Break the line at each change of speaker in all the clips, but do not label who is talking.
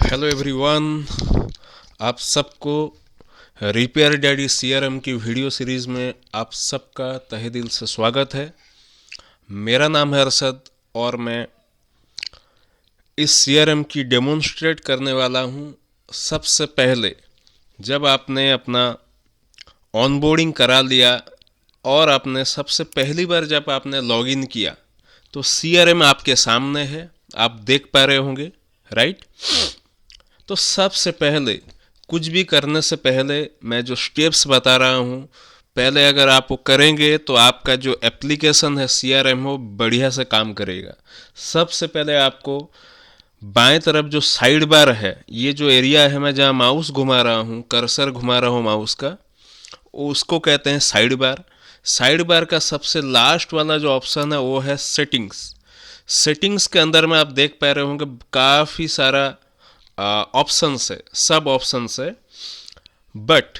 Hello everyone, आप सबको repair daddy CRM की वीडियो सीरीज़ में आप सबका तहे दिल से स्वागत है। मेरा नाम है अरशद और मैं इस सीआरएम की डेमोन्स्ट्रेट करने वाला हूँ। सबसे पहले जब आपने अपना ऑनबोर्डिंग करा लिया और आपने सबसे पहली बार जब आपने लॉगिन किया तो सीआरएम आपके सामने है, आप देख पा रहे होंगे, राइट। तो सबसे पहले कुछ भी करने से पहले मैं जो स्टेप्स बता रहा हूँ, पहले अगर आप वो करेंगे तो आपका जो एप्लीकेशन है सीआरएम हो बढ़िया से काम करेगा। सबसे पहले आपको बाएं तरफ जो साइड बार है, ये जो एरिया है मैं जहाँ माउस घुमा रहा हूँ, कर्सर घुमा रहा हूँ माउस का, उसको कहते हैं साइड बार। साइड बार का सबसे लास्ट वाला जो ऑप्शन है वो है सेटिंग्स। सेटिंग्स के अंदर में आप देख पा रहे होंगे काफ़ी सारा ऑप्शंस है, सब ऑप्शंस है, बट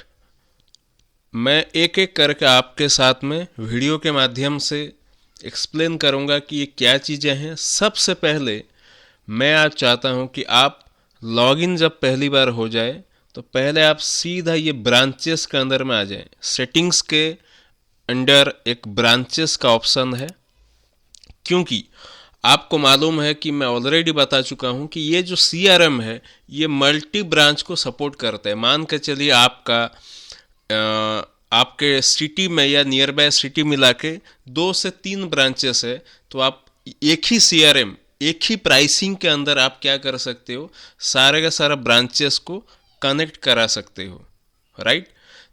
मैं एक एक करके आपके साथ में वीडियो के माध्यम से एक्सप्लेन करूंगा कि ये क्या चीज़ें हैं। सबसे पहले मैं आज चाहता हूं कि आप लॉगिन जब पहली बार हो जाए तो पहले आप सीधा ये ब्रांचेस के अंदर में आ जाएं। सेटिंग्स के अंडर एक ब्रांचेस का ऑप्शन है, क्योंकि आपको मालूम है कि मैं ऑलरेडी बता चुका हूं कि ये जो सीआरएम है ये मल्टी ब्रांच को सपोर्ट करता है। मान के चलिए आपके सिटी में या नियर बाय सिटी मिला के 2 से 3 ब्रांचेस है, तो आप एक ही सीआरएम एक ही प्राइसिंग के अंदर आप क्या कर सकते हो, सारे का सारा ब्रांचेस को कनेक्ट करा सकते हो, राइट।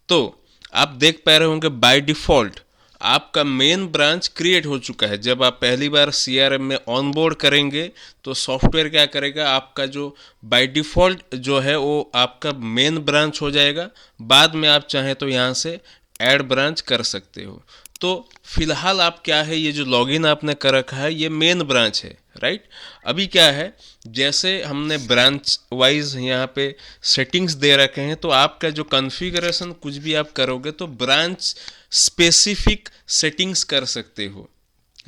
तो आप देख पा रहे होंगे बाय डिफ़ॉल्ट आपका मेन ब्रांच क्रिएट हो चुका है। जब आप पहली बार सीआरएम में ऑनबोर्ड करेंगे तो सॉफ्टवेयर क्या करेगा, आपका जो बाय डिफ़ॉल्ट जो है वो आपका मेन ब्रांच हो जाएगा। बाद में आप चाहें तो यहाँ से ऐड ब्रांच कर सकते हो। तो फिलहाल आप क्या है, ये जो लॉगिन आपने कर रखा है ये मेन ब्रांच है, राइट। अभी क्या है, जैसे हमने ब्रांच वाइज यहाँ पे सेटिंग्स दे रखे हैं, तो आपका जो कॉन्फ़िगरेशन कुछ भी आप करोगे तो ब्रांच स्पेसिफिक सेटिंग्स कर सकते हो,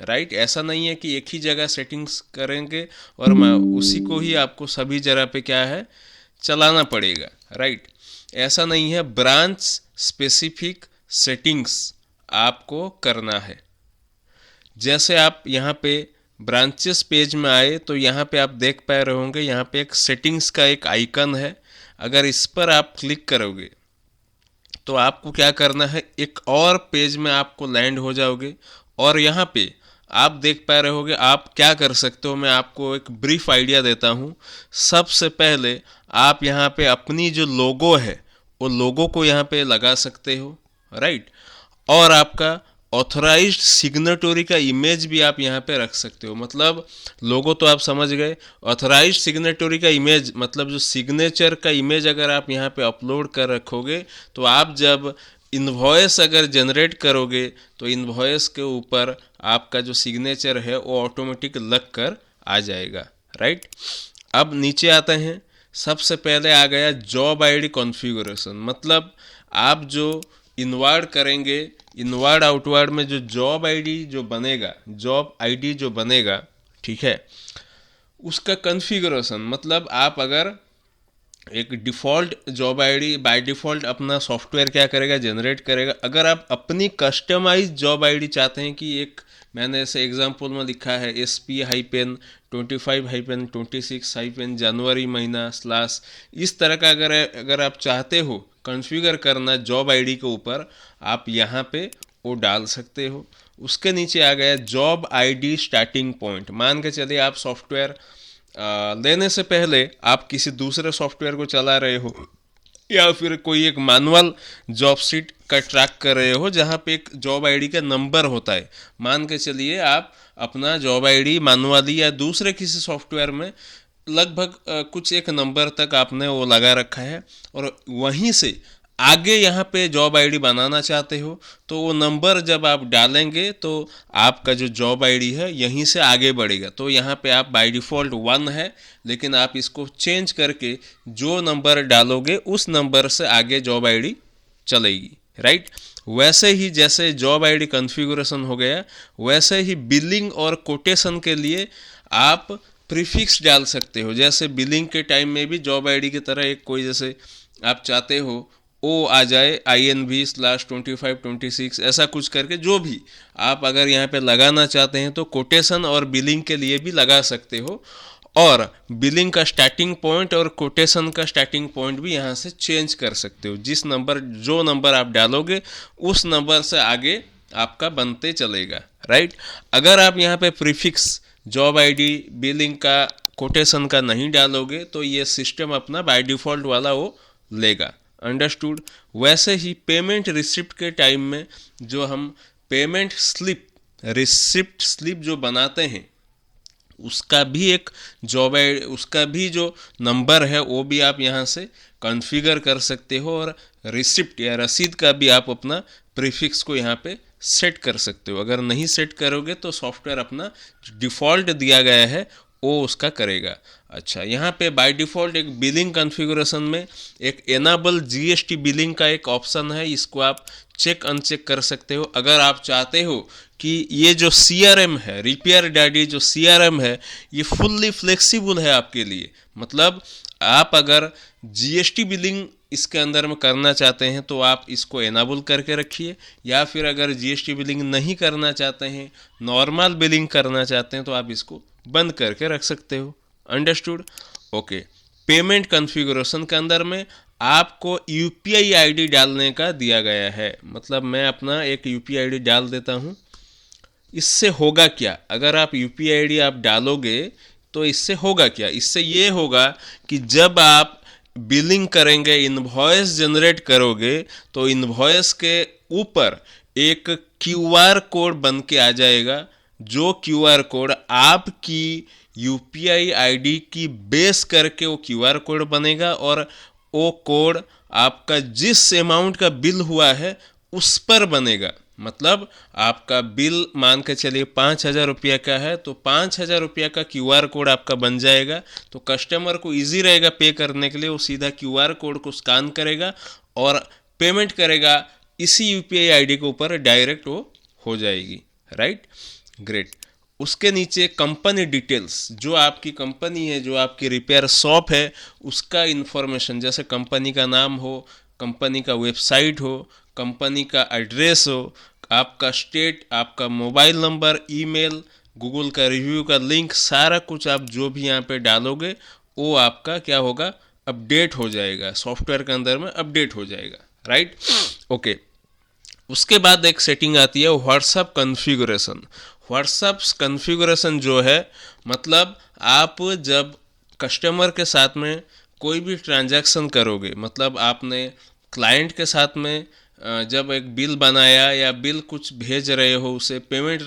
राइट। ऐसा नहीं है कि एक ही जगह सेटिंग्स करेंगे और मैं उसी को ही आपको सभी जगह पे क्या है चलाना पड़ेगा, राइट। ऐसा नहीं है, ब्रांच स्पेसिफिक सेटिंग्स आपको करना है। जैसे आप यहाँ पे ब्रांचेस पेज में आए तो यहाँ पे आप देख पा रहे होंगे, यहाँ पे एक सेटिंग्स का एक आइकन है। अगर इस पर आप क्लिक करोगे तो आपको क्या करना है, एक और पेज में आपको लैंड हो जाओगे और यहाँ पे आप देख पा रहे होगे आप क्या कर सकते हो। मैं आपको एक ब्रीफ आइडिया देता हूँ। सबसे पहले आप यहाँ पे अपनी जो लोगो है वो लोगो को यहाँ पे लगा सकते हो, राइट। और आपका ऑथराइज्ड सिग्नेटरी का इमेज भी आप यहाँ पे रख सकते हो। मतलब लोगो तो आप समझ गए, ऑथराइज्ड सिग्नेटरी का इमेज मतलब जो सिग्नेचर का इमेज अगर आप यहाँ पे अपलोड कर रखोगे तो आप जब इनवॉइस अगर जनरेट करोगे तो इनवॉइस के ऊपर आपका जो सिग्नेचर है वो ऑटोमेटिक लग कर आ जाएगा, राइट। अब नीचे आते हैं। सबसे पहले आ गया जॉब आईडी कॉन्फ़िगरेशन। मतलब आप जो इनवर्ड करेंगे, इनवर्ड आउटवर्ड में जो जॉब आईडी जो बनेगा, जॉब आईडी जो बनेगा, ठीक है, उसका कॉन्फ़िगरेशन। मतलब आप अगर एक default job ID by default अपना सॉफ्टवेयर क्या करेगा, जनरेट करेगा। अगर आप अपनी कस्टमाइज जॉब आईडी चाहते हैं कि एक मैंने ऐसे एग्जांपल में लिखा है SP-25-26 महीना स्लैश, इस तरह का अगर आप चाहते हो कॉन्फ़िगर करना जॉब आईडी के ऊपर, आप यहाँ पे वो डाल सकते हो। उसके नीचे आ गया जॉब आईडी स्टार्टिंग पॉइंट। मान के चलिए आप सॉफ्टवेयर लेने से पहले आप किसी दूसरे सॉफ्टवेयर को चला रहे हो या फिर कोई एक मैनुअल जॉब शीट का ट्रैक कर रहे हो जहाँ पे एक जॉब आईडी का नंबर होता है। मान के चलिए आप अपना जॉब आईडी मैनुअली या दूसरे किसी सॉफ्टवेयर में लगभग कुछ एक नंबर तक आपने वो लगा रखा है और वहीं से आगे यहाँ पे जॉब आईडी बनाना चाहते हो तो वो नंबर जब आप डालेंगे तो आपका जो जॉब आईडी है यहीं से आगे बढ़ेगा। तो यहाँ पे आप बाय डिफ़ॉल्ट 1 है, लेकिन आप इसको चेंज करके जो नंबर डालोगे उस नंबर से आगे जॉब आईडी चलेगी, राइट। वैसे ही जैसे जॉब आईडी कॉन्फ़िगरेशन हो गया, वैसे ही बिलिंग और कोटेशन के लिए आप प्रीफिक्स डाल सकते हो। जैसे बिलिंग के टाइम में भी जॉब आईडी की तरह एक कोई, जैसे आप चाहते हो ओ आ जाए INV/2526 ऐसा कुछ करके, जो भी आप अगर यहाँ पे लगाना चाहते हैं तो कोटेशन और बिलिंग के लिए भी लगा सकते हो। और बिलिंग का स्टार्टिंग पॉइंट और कोटेशन का स्टार्टिंग पॉइंट भी यहाँ से चेंज कर सकते हो। जो नंबर आप डालोगे उस नंबर से आगे आपका बनते चलेगा, राइट। अगर आप यहाँ पे प्रीफिक्स जॉब आईडी बिलिंग का कोटेशन का नहीं डालोगे तो ये सिस्टम अपना बाय डिफ़ॉल्ट वाला वो लेगा। अंडरस्टूड। वैसे ही पेमेंट रिसिप्ट के टाइम में जो हम पेमेंट स्लिप, रिसिप्ट स्लिप जो बनाते हैं, उसका भी एक जॉब आई, उसका भी जो नंबर है वो भी आप यहाँ से कॉन्फ़िगर कर सकते हो। और रिसिप्ट या रसीद का भी आप अपना प्रीफिक्स को यहाँ पे सेट कर सकते हो। अगर नहीं सेट करोगे तो सॉफ्टवेयर अपना डिफ़ॉल्ट दिया गया है वो उसका करेगा। अच्छा, यहाँ पे बाय डिफ़ॉल्ट एक बिलिंग कॉन्फ़िगरेशन में एक एनाबल जीएसटी बिलिंग का एक ऑप्शन है, इसको आप चेक अनचेक कर सकते हो। अगर आप चाहते हो कि ये जो सीआरएम है, रिपेयर डैडी जो सीआरएम है, ये फुल्ली फ्लेक्सिबल है आपके लिए, मतलब आप अगर जीएसटी बिलिंग इसके अंदर में करना चाहते हैं तो आप इसको एनाबल करके रखिए, या फिर अगर जीएसटी बिलिंग नहीं करना चाहते हैं, नॉर्मल बिलिंग करना चाहते हैं, तो आप इसको बंद करके रख सकते हो। अंडरस्टूड। ओके। पेमेंट कॉन्फ़िगरेशन के अंदर में आपको यूपीआई आईडी डालने का दिया गया है। मतलब मैं अपना एक यूपीआई आईडी डाल देता हूँ। इससे होगा क्या, अगर आप यूपीआई आईडी आप डालोगे तो इससे होगा क्या? इससे ये होगा कि जब आप बिलिंग करेंगे, इनवॉइस जनरेट करोगे, तो इनवॉइस के ऊपर एक क्यूआर कोड बन के आ जाएगा। जो क्यूआर कोड आपकी यूपीआई आईडी की बेस करके वो क्यूआर कोड बनेगा, और वो कोड आपका जिस अमाउंट का बिल हुआ है उस पर बनेगा। मतलब आपका बिल मान के चलिए 5,000 रुपया का है, तो 5,000 रुपया का क्यूआर कोड आपका बन जाएगा। तो कस्टमर को इजी रहेगा पे करने के लिए, वो सीधा क्यूआर कोड को स्कैन करेगा और पेमेंट करेगा, इसी यूपीआई आईडी के ऊपर डायरेक्ट वो हो जाएगी, राइट। ग्रेट। उसके नीचे कंपनी डिटेल्स, जो आपकी कंपनी है, जो आपकी रिपेयर शॉप है, उसका इन्फॉर्मेशन, जैसे कंपनी का नाम हो, कंपनी का वेबसाइट हो, कंपनी का एड्रेस हो, आपका स्टेट, आपका मोबाइल नंबर, ईमेल, गूगल का रिव्यू का लिंक, सारा कुछ आप जो भी यहाँ पे डालोगे वो आपका क्या होगा, अपडेट हो जाएगा, सॉफ्टवेयर के अंदर में अपडेट हो जाएगा, राइट। ओके। उसके बाद एक सेटिंग आती है व्हाट्सएप कॉन्फ़िगरेशन। व्हाट्सएप कॉन्फ़िगरेशन जो है, मतलब आप जब कस्टमर के साथ में कोई भी ट्रांजैक्शन करोगे, मतलब आपने क्लाइंट के साथ में जब एक बिल बनाया या बिल कुछ भेज रहे हो, उसे पेमेंट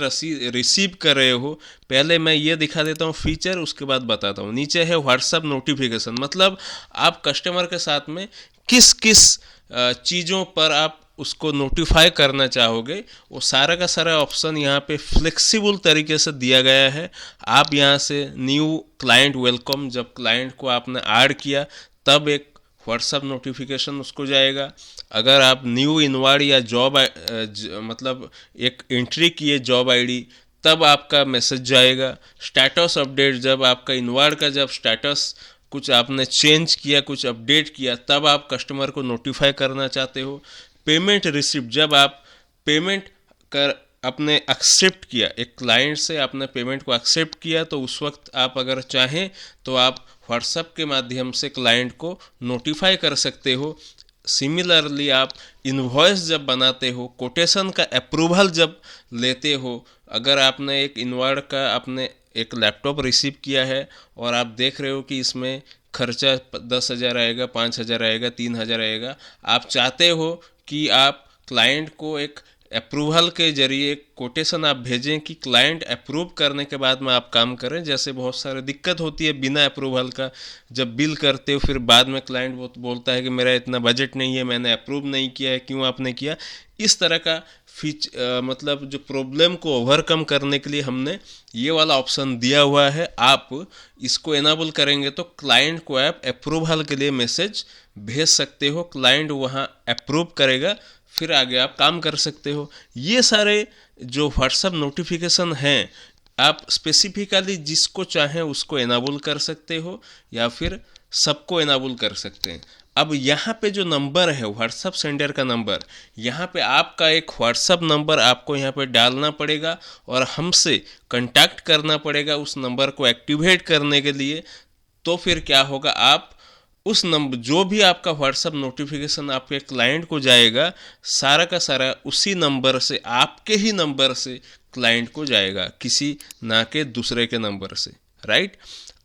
रिसीव कर रहे हो, पहले मैं ये दिखा देता हूँ फीचर, उसके बाद बताता हूँ। नीचे है व्हाट्सएप नोटिफिकेशन, मतलब आप कस्टमर के साथ में किस किस चीज़ों पर आप उसको नोटिफाई करना चाहोगे, वो सारा का सारा ऑप्शन यहाँ पे फ्लेक्सिबल तरीके से दिया गया है। आप यहाँ से न्यू क्लाइंट वेलकम, जब क्लाइंट को आपने ऐड किया तब एक व्हाट्सएप नोटिफिकेशन उसको जाएगा। अगर आप न्यू इनवार्ड या जॉब मतलब एक एंट्री किए जॉब आईडी, तब आपका मैसेज जाएगा। स्टेटस अपडेट, जब आपका इनवार्ड का जब स्टेटस कुछ आपने चेंज किया, कुछ अपडेट किया, तब आप कस्टमर को नोटिफाई करना चाहते हो। पेमेंट रिसिप्ट, जब आप पेमेंट कर आपने एक्सेप्ट किया, एक क्लाइंट से आपने पेमेंट को एक्सेप्ट किया, तो उस वक्त आप अगर चाहें तो आप व्हाट्सएप के माध्यम से क्लाइंट को नोटिफाई कर सकते हो। सिमिलरली आप इनवॉइस जब बनाते हो, कोटेशन का अप्रूवल जब लेते हो, अगर आपने एक इनवार्ड का आपने एक लैपटॉप रिसीव किया है और आप देख रहे हो कि इसमें खर्चा 10,000 आएगा, 5,000 आएगा, 3,000 आएगा, आप चाहते हो कि आप क्लाइंट को एक अप्रूवल के जरिए कोटेशन आप भेजें कि क्लाइंट अप्रूव करने के बाद में आप काम करें। जैसे बहुत सारे दिक्कत होती है बिना अप्रूवल का, जब बिल करते हो फिर बाद में क्लाइंट बोलता है कि मेरा इतना बजट नहीं है, मैंने अप्रूव नहीं किया है, क्यों आपने किया। इस तरह का मतलब जो प्रॉब्लम को ओवरकम करने के लिए हमने ये वाला ऑप्शन दिया हुआ है। आप इसको एनाबल करेंगे तो क्लाइंट को आप अप्रूवल के लिए मैसेज भेज सकते हो, क्लाइंट वहाँ अप्रूव करेगा, फिर आगे आप काम कर सकते हो। ये सारे जो व्हाट्सएप नोटिफिकेशन हैं, आप स्पेसिफिकली जिसको चाहें उसको इनेबल कर सकते हो या फिर सबको इनेबल कर सकते हैं। अब यहाँ पे जो नंबर है व्हाट्सअप सेंडर का नंबर, यहाँ पे आपका एक व्हाट्सअप नंबर आपको यहाँ पे डालना पड़ेगा और हमसे कांटेक्ट करना पड़ेगा उस नंबर को एक्टिवेट करने के लिए। तो फिर क्या होगा, आप उस नंबर जो भी आपका व्हाट्सअप नोटिफिकेशन आपके क्लाइंट को जाएगा, सारा का सारा उसी नंबर से, आपके ही नंबर से क्लाइंट को जाएगा, किसी ना के दूसरे के नंबर से, राइट।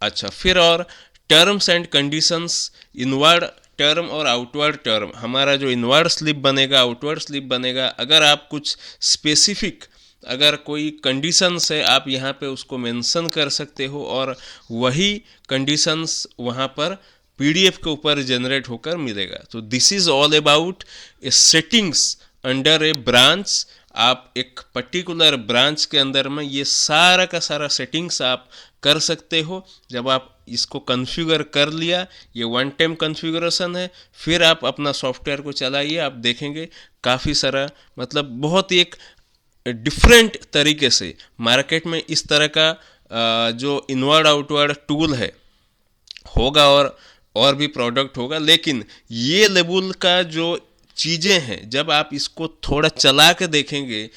अच्छा, फिर और terms and conditions, inward term और आउटवर्ड टर्म। हमारा जो इनवर्ड स्लिप बनेगा, आउटवर्ड स्लिप बनेगा, अगर आप कुछ स्पेसिफिक, अगर कोई कंडीशंस है आप यहाँ पे उसको मेंशन कर सकते हो और वही कंडीशंस वहाँ पर पीडीएफ के ऊपर जनरेट होकर मिलेगा। तो this is all about A settings under A branch. आप एक पर्टिकुलर ब्रांच के अंदर में ये सारा का सारा सेटिंग्स आप कर सकते हो। जब आप इसको कॉन्फ़िगर कर लिया, ये वन टाइम कॉन्फ़िगरेशन है, फिर आप अपना सॉफ्टवेयर को चलाइए, आप देखेंगे काफ़ी सारा, मतलब बहुत ही एक डिफरेंट तरीके से मार्केट में इस तरह का जो इनवर्ड आउटवर्ड टूल है होगा और भी प्रोडक्ट होगा। लेकिन ये लेवल का जो चीज़ें हैं, जब आप इसको थोड़ा चला के देखेंगे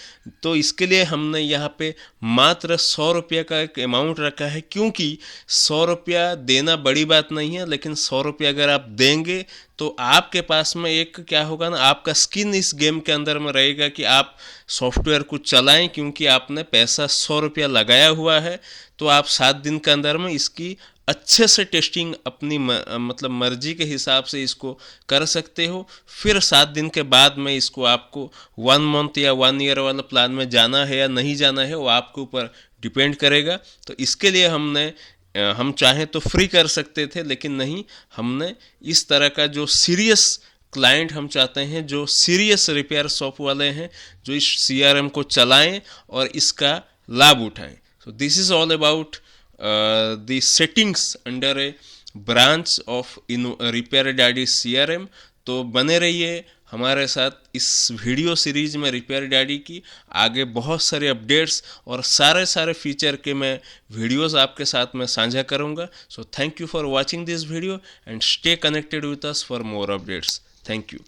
तो इसके लिए हमने यहाँ पे मात्र 100 रुपये का एक अमाउंट रखा है, क्योंकि 100 रुपया देना बड़ी बात नहीं है, लेकिन 100 रुपया अगर आप देंगे तो आपके पास में एक क्या होगा ना, आपका स्किन इस गेम के अंदर में रहेगा कि आप सॉफ्टवेयर को चलाएं, क्योंकि आपने पैसा 100 रुपया लगाया हुआ है। तो आप 7 दिन के अंदर में इसकी अच्छे से टेस्टिंग अपनी मतलब मर्जी के हिसाब से इसको कर सकते हो। फिर 7 दिन के बाद में इसको आपको 1 मंथ या 1 ईयर वाला प्लान में जाना है या नहीं जाना है, वो आपके ऊपर डिपेंड करेगा। तो इसके लिए हम चाहें तो फ्री कर सकते थे, लेकिन नहीं, हमने इस तरह का जो सीरियस क्लाइंट हम चाहते हैं, जो सीरियस रिपेयर शॉप वाले हैं, जो इस सीआरएम को चलाएं और इसका लाभ उठाएं। So this is all about the settings under a branch of repair daddy CRM। तो बने रहिए हमारे साथ इस वीडियो सीरीज में रिपेयर डैडी की। आगे बहुत सारे अपडेट्स और सारे फीचर के मैं वीडियोस आपके साथ में साझा करूंगा। So thank you for watching this video and stay connected with us for more updates. Thank you.